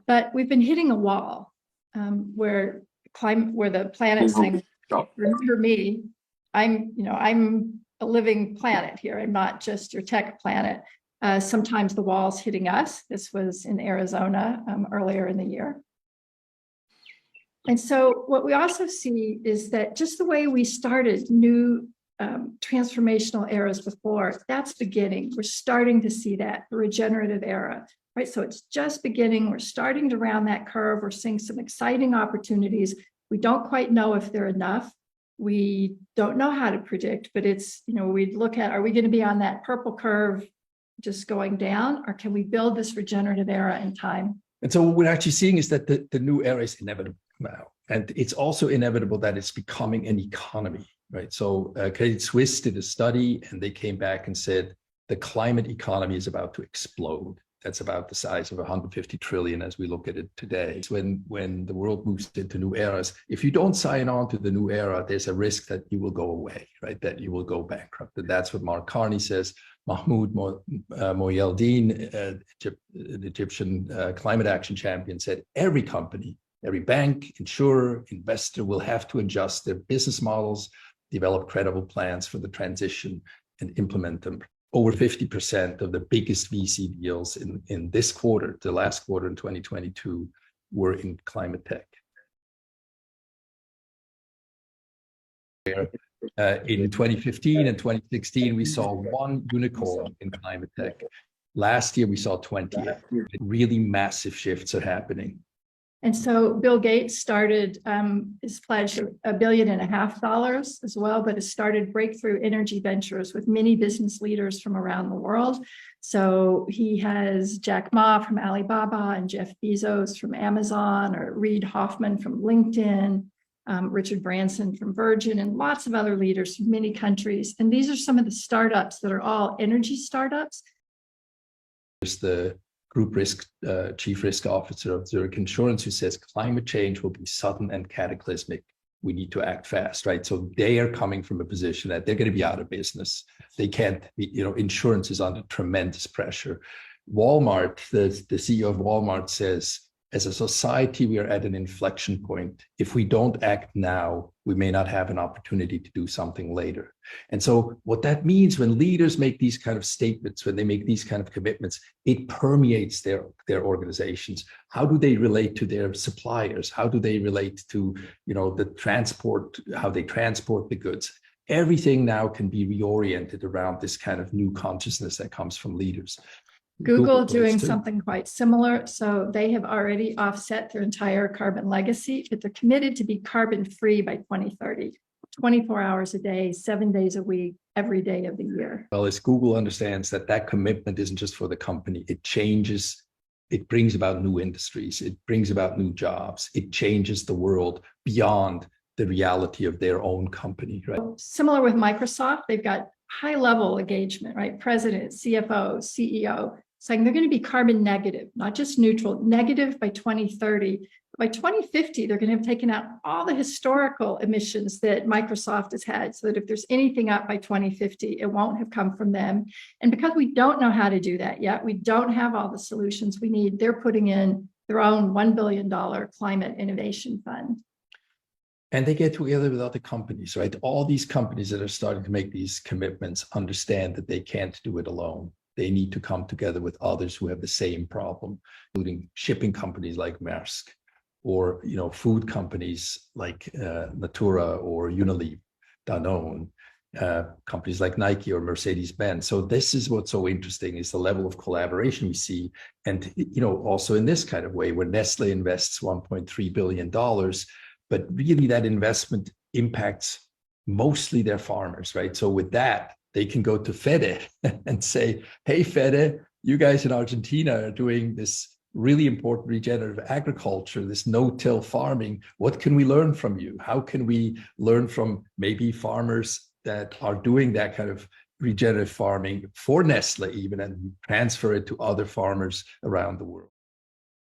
But we've been hitting a wall where the planet's saying, remember me, I'm a living planet here. I'm not just your tech planet. Sometimes the wall's hitting us. This was in Arizona earlier in the year. And so what we also see is that just the way we started new transformational eras before, that's beginning. We're starting to see that, the regenerative era, right? So it's just beginning. We're starting to round that curve. We're seeing some exciting opportunities. We don't quite know if they're enough. We don't know how to predict, but it's, we look at, are we going to be on that purple curve just going down, or can we build this regenerative era in time? And so what we're actually seeing is that the new era is inevitable now. And it's also inevitable that it's becoming an economy, right? So Credit Suisse did a study and they came back and said, the climate economy is about to explode. That's about the size of 150 trillion as we look at it today. It's when the world moves into new eras, if you don't sign on to the new era, there's a risk that you will go away, right? That you will go bankrupt. And that's what Mark Carney says. Mahmoud Moyeldin, the Egyptian climate action champion, said every company, every bank, insurer, investor will have to adjust their business models, develop credible plans for the transition, and implement them. Over 50% of the biggest VC deals in this quarter, the last quarter in 2022, were in climate tech. In 2015 and 2016, we saw one unicorn in climate tech. Last year, we saw 20. Really massive shifts are happening. And so Bill Gates started his pledge of $1.5 billion as well, but has started breakthrough energy ventures with many business leaders from around the world. So he has Jack Ma from Alibaba and Jeff Bezos from Amazon, or Reid Hoffman from LinkedIn, Richard Branson from Virgin, and lots of other leaders from many countries. And these are some of the startups that are all energy startups. There's the Group Chief Risk Officer of Zurich Insurance, who says climate change will be sudden and cataclysmic. We need to act fast, right? So they are coming from a position that they're going to be out of business. They can't, insurance is under tremendous pressure. Walmart, the CEO of Walmart says, as a society, we are at an inflection point. If we don't act now, we may not have an opportunity to do something later. And so what that means when leaders make these kind of statements, when they make these kind of commitments, it permeates their organizations. How do they relate to their suppliers? How do they relate to, the transport, how they transport the goods? Everything now can be reoriented around this kind of new consciousness that comes from leaders. Google doing something quite similar. So they have already offset their entire carbon legacy, but they're committed to be carbon free by 2030, 24 hours a day, 7 days a week, every day of the year. Well, as Google understands that commitment isn't just for the company, it changes, it brings about new industries, it brings about new jobs, it changes the world beyond the reality of their own company, right? Similar with Microsoft, they've got high level engagement, right? President, CFO, CEO, saying they're going to be carbon negative, not just neutral, negative by 2030. By 2050, they're going to have taken out all the historical emissions that Microsoft has had, so that if there's anything up by 2050, it won't have come from them. And because we don't know how to do that yet, we don't have all the solutions we need, they're putting in their own $1 billion climate innovation fund. And they get together with other companies, right? All these companies that are starting to make these commitments understand that they can't do it alone. They need to come together with others who have the same problem, including shipping companies like Maersk, or food companies like Natura or Unilever, Danone, companies like Nike or Mercedes-Benz. So this is what's so interesting, is the level of collaboration we see. And also in this kind of way, where Nestle invests $1.3 billion, but really that investment impacts mostly their farmers, right? So with that, they can go to Fede and say, hey, Fede, you guys in Argentina are doing this really important regenerative agriculture, this no-till farming. What can we learn from you? How can we learn from maybe farmers that are doing that kind of regenerative farming for Nestle even, and transfer it to other farmers around the world?